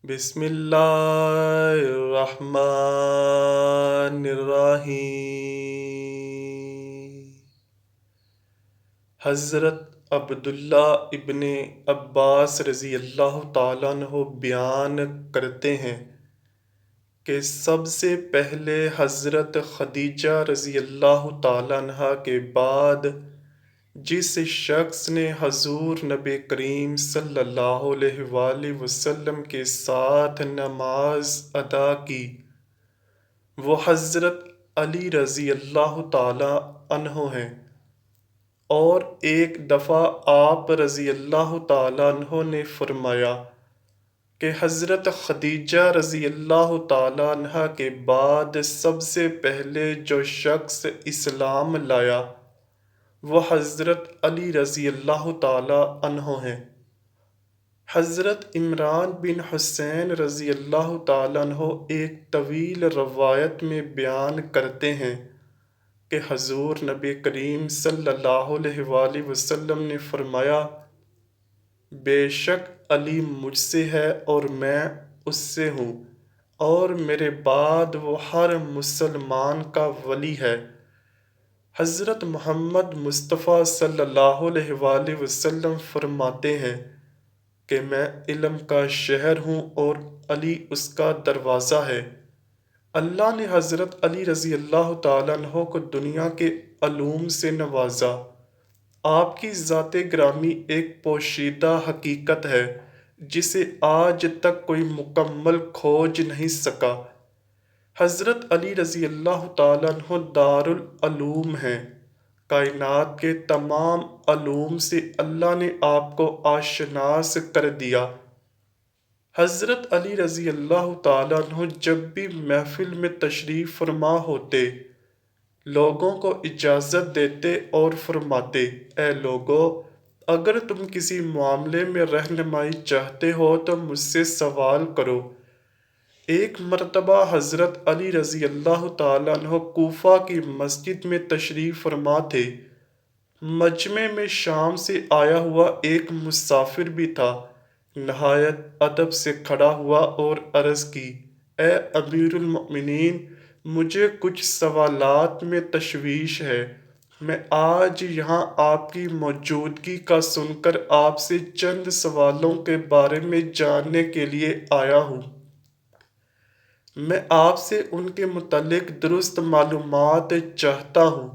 بسم اللہ الرحمن الرحیم۔ حضرت عبداللہ ابن عباس رضی اللہ تعالیٰ عنہ بیان کرتے ہیں کہ سب سے پہلے حضرت خدیجہ رضی اللہ تعالیٰ عنہ کے بعد جس شخص نے حضور نبی کریم صلی اللہ علیہ وآلہ وسلم کے ساتھ نماز ادا کی وہ حضرت علی رضی اللہ تعالی عنہ ہیں، اور ایک دفعہ آپ رضی اللہ تعالی عنہ نے فرمایا کہ حضرت خدیجہ رضی اللہ تعالی عنہ کے بعد سب سے پہلے جو شخص اسلام لایا وہ حضرت علی رضی اللہ تعالی عنہ ہیں۔ حضرت عمران بن حسین رضی اللہ تعالی عنہ ایک طویل روایت میں بیان کرتے ہیں کہ حضور نبی کریم صلی اللہ علیہ وآلہ وسلم نے فرمایا، بے شک علی مجھ سے ہے اور میں اس سے ہوں، اور میرے بعد وہ ہر مسلمان کا ولی ہے۔ حضرت محمد مصطفیٰ صلی اللہ علیہ وآلہ وسلم فرماتے ہیں کہ میں علم کا شہر ہوں اور علی اس کا دروازہ ہے۔ اللہ نے حضرت علی رضی اللہ تعالیٰ عنہ کو دنیا کے علوم سے نوازا۔ آپ کی ذات گرامی ایک پوشیدہ حقیقت ہے جسے آج تک کوئی مکمل کھوج نہیں سکا۔ حضرت علی رضی اللہ تعالیٰ عنہ دارالعلوم ہیں۔ کائنات کے تمام علوم سے اللہ نے آپ کو آشناس کر دیا۔ حضرت علی رضی اللہ تعالیٰ عنہ جب بھی محفل میں تشریف فرما ہوتے، لوگوں کو اجازت دیتے اور فرماتے، اے لوگو، اگر تم کسی معاملے میں رہنمائی چاہتے ہو تو مجھ سے سوال کرو۔ ایک مرتبہ حضرت علی رضی اللہ تعالیٰ عنہ کوفہ کی مسجد میں تشریف فرما تھے۔ مجمع میں شام سے آیا ہوا ایک مسافر بھی تھا۔ نہایت ادب سے کھڑا ہوا اور عرض کی، اے امیر المؤمنین، مجھے کچھ سوالات میں تشویش ہے۔ میں آج یہاں آپ کی موجودگی کا سن کر آپ سے چند سوالوں کے بارے میں جاننے کے لیے آیا ہوں۔ میں آپ سے ان کے متعلق درست معلومات چاہتا ہوں۔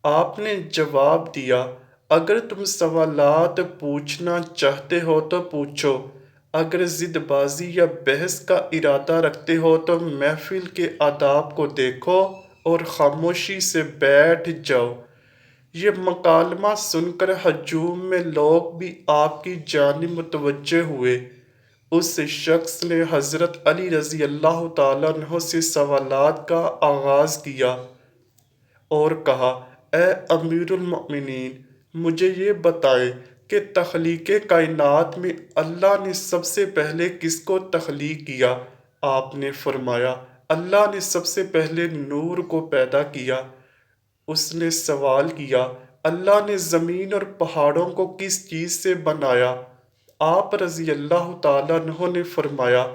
آپ نے جواب دیا، اگر تم سوالات پوچھنا چاہتے ہو تو پوچھو، اگر ضد بازی یا بحث کا ارادہ رکھتے ہو تو محفل کے آداب کو دیکھو اور خاموشی سے بیٹھ جاؤ۔ یہ مکالمہ سن کر ہجوم میں لوگ بھی آپ کی جانب متوجہ ہوئے۔ اس شخص نے حضرت علی رضی اللہ تعالیٰ عنہ سے سوالات کا آغاز کیا اور کہا، اے امیر المؤمنین، مجھے یہ بتائیں کہ تخلیق کائنات میں اللہ نے سب سے پہلے کس کو تخلیق کیا؟ آپ نے فرمایا، اللہ نے سب سے پہلے نور کو پیدا کیا۔ اس نے سوال کیا، اللہ نے زمین اور پہاڑوں کو کس چیز سے بنایا؟ آپ رضی اللہ تعالیٰ عنہ نے فرمایا،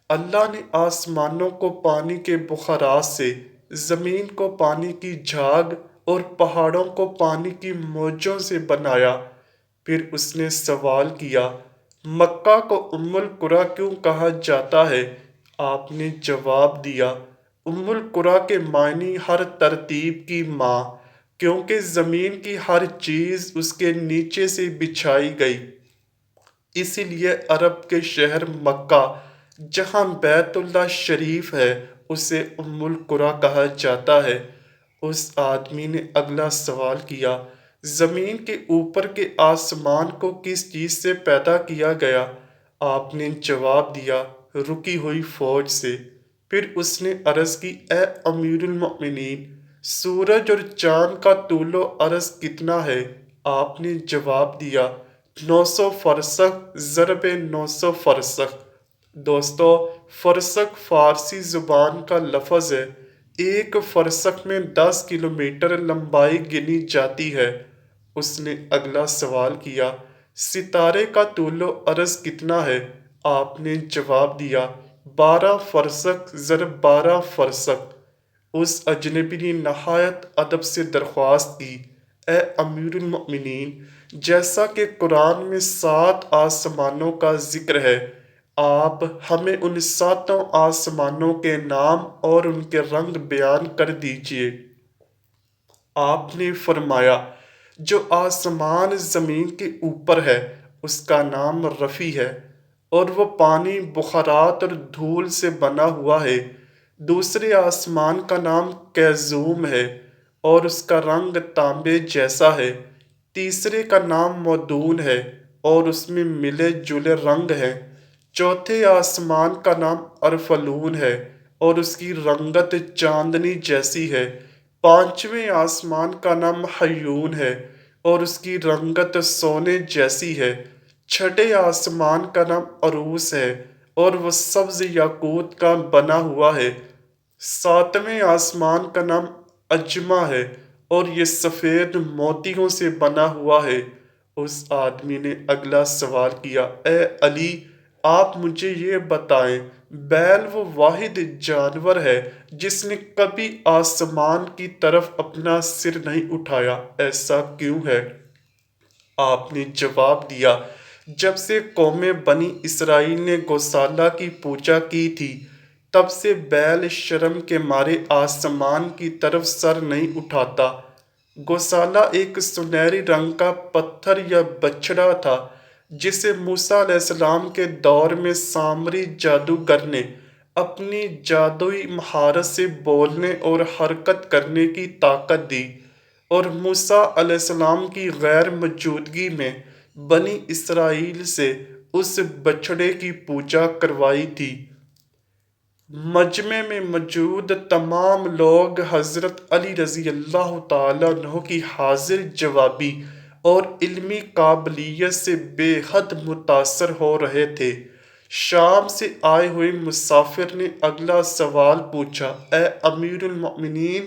اللہ نے آسمانوں کو پانی کے بخارات سے، زمین کو پانی کی جھاگ اور پہاڑوں کو پانی کی موجوں سے بنایا۔ پھر اس نے سوال کیا، مکہ کو ام القریٰ کیوں کہا جاتا ہے؟ آپ نے جواب دیا، ام القریٰ کے معنی ہر ترتیب کی ماں، کیونکہ زمین کی ہر چیز اس کے نیچے سے بچھائی گئی۔ اسی لیے عرب کے شہر مکہ جہاں بیت اللہ شریف ہے اسے ام القریٰ کہا جاتا ہے۔ اس آدمی نے اگلا سوال کیا، زمین کے اوپر کے آسمان کو کس چیز سے پیدا کیا گیا؟ آپ نے جواب دیا، رکی ہوئی فوج سے۔ پھر اس نے عرض کی، اے امیر المؤمنین، سورج اور چاند کا طول و عرض کتنا ہے؟ آپ نے جواب دیا، 900 فرسخ ضرب 900 فرسخ۔ دوستو، فرسخ فارسی زبان کا لفظ ہے۔ ایک فرسخ میں 10 کلومیٹر لمبائی گنی جاتی ہے۔ اس نے اگلا سوال کیا، ستارے کا طول و عرض کتنا ہے؟ آپ نے جواب دیا، 12 فرسخ ضرب 12 فرسخ۔ اس اجنبی نے نہایت ادب سے درخواست کی، اے امیر المؤمنین، جیسا کہ قرآن میں 7 آسمانوں کا ذکر ہے، آپ ہمیں ان 7 آسمانوں کے نام اور ان کے رنگ بیان کر دیجئے۔ آپ نے فرمایا، جو آسمان زمین کے اوپر ہے اس کا نام رفیع ہے، اور وہ پانی، بخارات اور دھول سے بنا ہوا ہے۔ دوسرے آسمان کا نام کیزوم ہے اور اس کا رنگ تانبے جیسا ہے۔ تیسرے کا نام مودون ہے اور اس میں ملے جلے رنگ ہیں۔ چوتھے آسمان کا نام ارفلون ہے اور اس کی رنگت چاندنی جیسی ہے۔ پانچویں آسمان کا نام حیون ہے اور اس کی رنگت سونے جیسی ہے۔ چھٹے آسمان کا نام عروس ہے اور وہ سبز یاقوت کا بنا ہوا ہے۔ ساتویں آسمان کا نام اجمہ ہے اور یہ سفید موتیوں سے بنا ہوا ہے۔ اس آدمی نے اگلا سوال کیا، اے علی، آپ مجھے یہ بتائیں، بیل وہ واحد جانور ہے جس نے کبھی آسمان کی طرف اپنا سر نہیں اٹھایا، ایسا کیوں ہے؟ آپ نے جواب دیا، جب سے قوم بنی اسرائیل نے گوسالہ کی پوجا کی تھی، تب سے بیل شرم کے مارے آسمان کی طرف سر نہیں اٹھاتا۔ گوسالہ ایک سنہری رنگ کا پتھر یا بچھڑا تھا جسے موسیٰ علیہ السلام کے دور میں سامری جادوگر نے اپنی جادوئی مہارت سے بولنے اور حرکت کرنے کی طاقت دی، اور موسیٰ علیہ السلام کی غیر موجودگی میں بنی اسرائیل سے اس بچھڑے کی پوجا کروائی تھی۔ مجمع میں موجود تمام لوگ حضرت علی رضی اللہ تعالیٰ عنہ کی حاضر جوابی اور علمی قابلیت سے بے حد متاثر ہو رہے تھے۔ شام سے آئے ہوئے مسافر نے اگلا سوال پوچھا، اے امیر المؤمنین،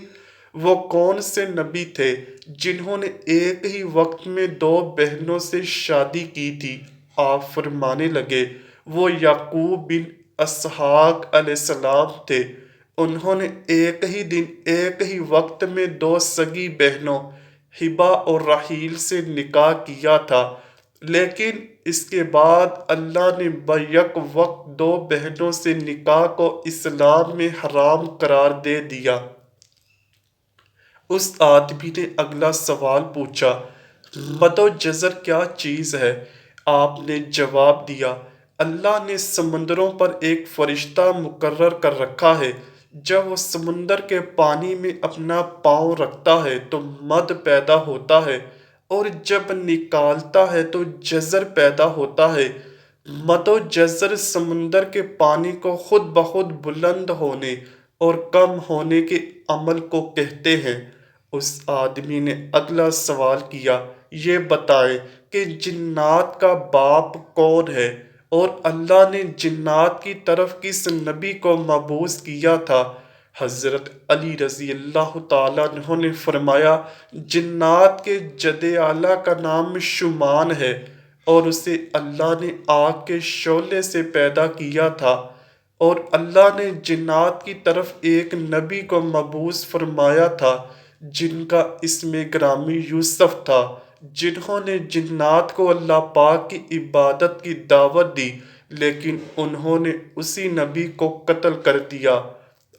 وہ کون سے نبی تھے جنہوں نے ایک ہی وقت میں 2 بہنوں سے شادی کی تھی؟ آپ فرمانے لگے، وہ یعقوب بن اسحاق علیہ السلام تھے۔ انہوں نے ایک ہی دن ایک ہی وقت میں 2 سگی بہنوں ہبہ اور راحیل سے نکاح کیا تھا، لیکن اس کے بعد اللہ نے بیک وقت 2 بہنوں سے نکاح کو اسلام میں حرام قرار دے دیا۔ اس آدمی نے اگلا سوال پوچھا، مد و جزر کیا چیز ہے؟ آپ نے جواب دیا، اللہ نے سمندروں پر ایک فرشتہ مقرر کر رکھا ہے، جب وہ سمندر کے پانی میں اپنا پاؤں رکھتا ہے تو مد پیدا ہوتا ہے، اور جب نکالتا ہے تو جزر پیدا ہوتا ہے۔ مد و جزر سمندر کے پانی کو خود بخود بلند ہونے اور کم ہونے کے عمل کو کہتے ہیں۔ اس آدمی نے اگلا سوال کیا، یہ بتائیں کہ جنات کا باپ کون ہے، اور اللہ نے جنات کی طرف کس نبی کو مبعوث کیا تھا؟ حضرت علی رضی اللہ تعالیٰ عنہ نے فرمایا، جنات کے جد اعلیٰ کا نام شومان ہے، اور اسے اللہ نے آگ کے شعلے سے پیدا کیا تھا، اور اللہ نے جنات کی طرف ایک نبی کو مبعوث فرمایا تھا جن کا اسم گرامی یوسف تھا، جنہوں نے جنات کو اللہ پاک کی عبادت کی دعوت دی، لیکن انہوں نے اسی نبی کو قتل کر دیا۔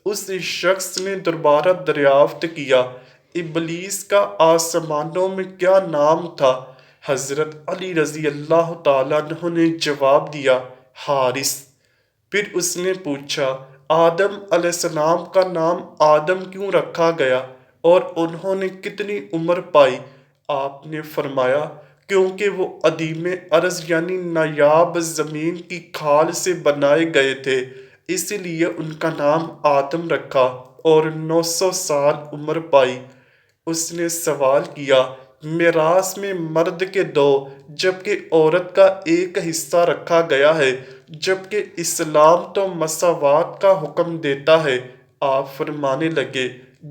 اس شخص نے دوبارہ دریافت کیا، ابلیس کا آسمانوں میں کیا نام تھا؟ حضرت علی رضی اللہ تعالیٰ عنہ نے جواب دیا، حارث۔ پھر اس نے پوچھا، آدم علیہ السلام کا نام آدم کیوں رکھا گیا اور انہوں نے کتنی عمر پائی؟ آپ نے فرمایا، کیونکہ وہ عدیم ارض یعنی نایاب زمین کی کھال سے بنائے گئے تھے، اس لیے ان کا نام آدم رکھا، اور 900 سال عمر پائی۔ اس نے سوال کیا، میراث میں مرد کے 2 جبکہ عورت کا ایک حصہ رکھا گیا ہے، جبکہ اسلام تو مساوات کا حکم دیتا ہے؟ آپ فرمانے لگے،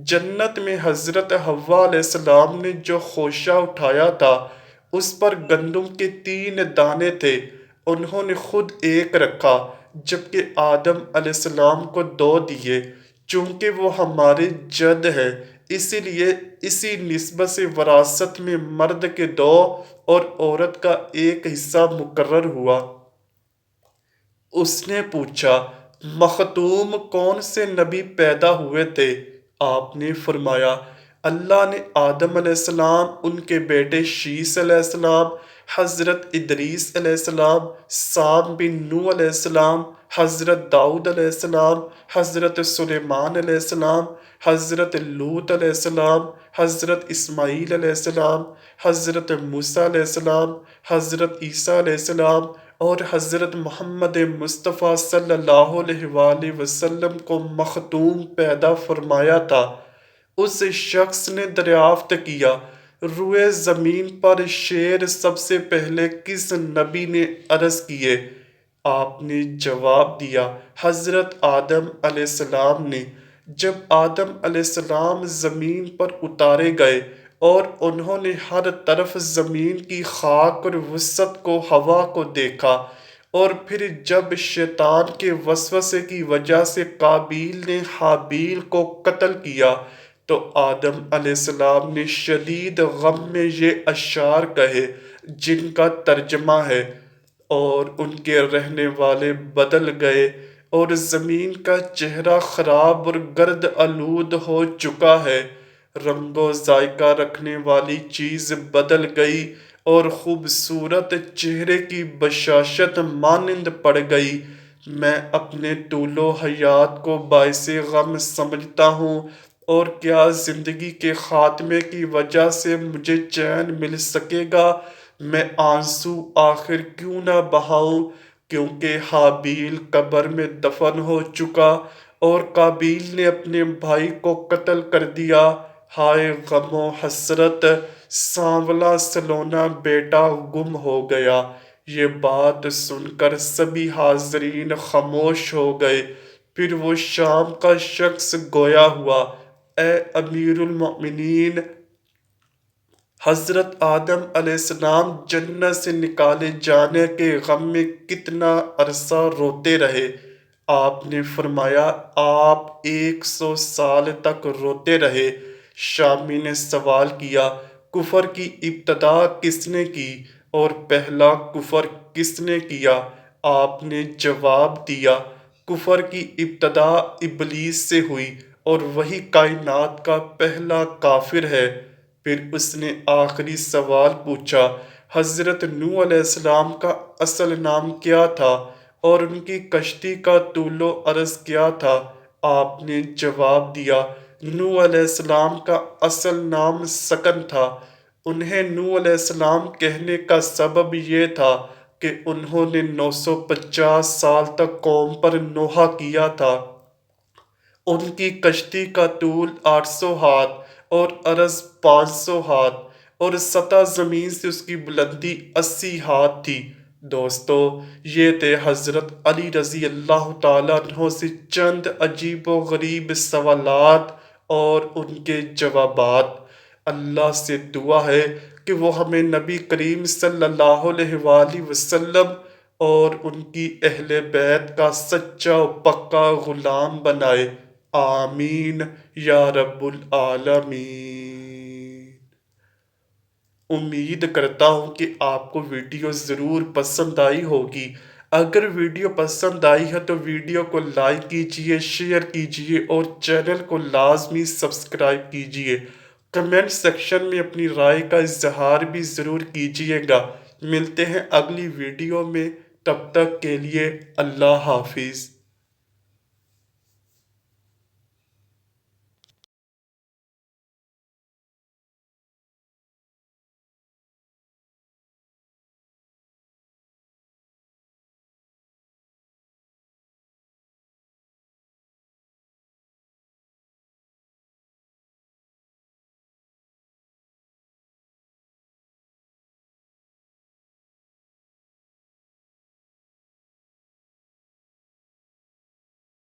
جنت میں حضرت حوا علیہ السلام نے جو خوشہ اٹھایا تھا اس پر گندم کے 3 دانے تھے، انہوں نے خود ایک رکھا جبکہ آدم علیہ السلام کو 2 دیے۔ چونکہ وہ ہمارے جد ہے اسی لیے اسی نسبت سے وراثت میں مرد کے 2 اور عورت کا 1 حصہ مقرر ہوا۔ اس نے پوچھا، مختوم کون سے نبی پیدا ہوئے تھے؟ آپ نے فرمایا، اللہ نے آدم علیہ السلام، ان کے بیٹے شیس علیہ السلام، حضرت ادریس علیہ السلام، سام بن نوح علیہ السلام، حضرت داؤد علیہ السلام، حضرت سلیمان علیہ السلام، حضرت لوط علیہ السلام، حضرت اسماعیل علیہ السلام، حضرت موسیٰ علیہ السلام، حضرت عیسیٰ علیہ السلام اور حضرت محمد مصطفیٰ صلی اللہ علیہ وآلہ وسلم کو مختوم پیدا فرمایا تھا۔ اس شخص نے دریافت کیا، روئے زمین پر شیر سب سے پہلے کس نبی نے عرض کیے؟ آپ نے جواب دیا، حضرت آدم علیہ السلام نے۔ جب آدم علیہ السلام زمین پر اتارے گئے اور انہوں نے ہر طرف زمین کی خاک اور وسعت کو، ہوا کو دیکھا، اور پھر جب شیطان کے وسوسے کی وجہ سے قابیل نے حابیل کو قتل کیا تو آدم علیہ السلام نے شدید غم میں یہ اشعار کہے جن کا ترجمہ ہے، اور ان کے رہنے والے بدل گئے اور زمین کا چہرہ خراب اور گرد آلود ہو چکا ہے، رنگ و ذائقہ رکھنے والی چیز بدل گئی اور خوبصورت چہرے کی بشاشت مانند پڑ گئی۔ میں اپنے طول و حیات کو باعث غم سمجھتا ہوں، اور کیا زندگی کے خاتمے کی وجہ سے مجھے چین مل سکے گا؟ میں آنسو آخر کیوں نہ بہاؤں، کیونکہ حابیل قبر میں دفن ہو چکا اور قابیل نے اپنے بھائی کو قتل کر دیا۔ ہائے غم و حسرت، سانولا سلونا بیٹا گم ہو گیا۔ یہ بات سن کر سبھی حاضرین خاموش ہو گئے۔ پھر وہ شام کا شخص گویا ہوا، اے امیر المؤمنین، حضرت آدم علیہ السلام جنت سے نکالے جانے کے غم میں کتنا عرصہ روتے رہے؟ آپ نے فرمایا، آپ 100 سال تک روتے رہے۔ شامی نے سوال کیا، کفر کی ابتدا کس نے کی اور پہلا کفر کس نے کیا؟ آپ نے جواب دیا، کفر کی ابتدا ابلیس سے ہوئی اور وہی کائنات کا پہلا کافر ہے۔ پھر اس نے آخری سوال پوچھا، حضرت نوح علیہ السلام کا اصل نام کیا تھا اور ان کی کشتی کا طول و عرض کیا تھا؟ آپ نے جواب دیا، نوح علیہ السلام کا اصل نام سکن تھا۔ انہیں نوح علیہ السلام کہنے کا سبب یہ تھا کہ انہوں نے 950 سال تک قوم پر نوحہ کیا تھا۔ ان کی کشتی کا طول 800 ہاتھ اور عرض 500 ہاتھ اور سطح زمین سے اس کی بلندی 80 ہاتھ تھی۔ دوستو، یہ تھے حضرت علی رضی اللہ تعالیٰ عنہ سے چند عجیب و غریب سوالات اور ان کے جوابات۔ اللہ سے دعا ہے کہ وہ ہمیں نبی کریم صلی اللہ علیہ وآلہ وسلم اور ان کی اہل بیت کا سچا و پکا غلام بنائے، آمین یا رب العالمین۔ امید کرتا ہوں کہ آپ کو ویڈیو ضرور پسند آئی ہوگی۔ اگر ویڈیو پسند آئی ہے تو ویڈیو کو لائک کیجئے، شیئر کیجئے اور چینل کو لازمی سبسکرائب کیجئے۔ کمنٹ سیکشن میں اپنی رائے کا اظہار بھی ضرور کیجئے گا۔ ملتے ہیں اگلی ویڈیو میں، تب تک کے لیے اللہ حافظ۔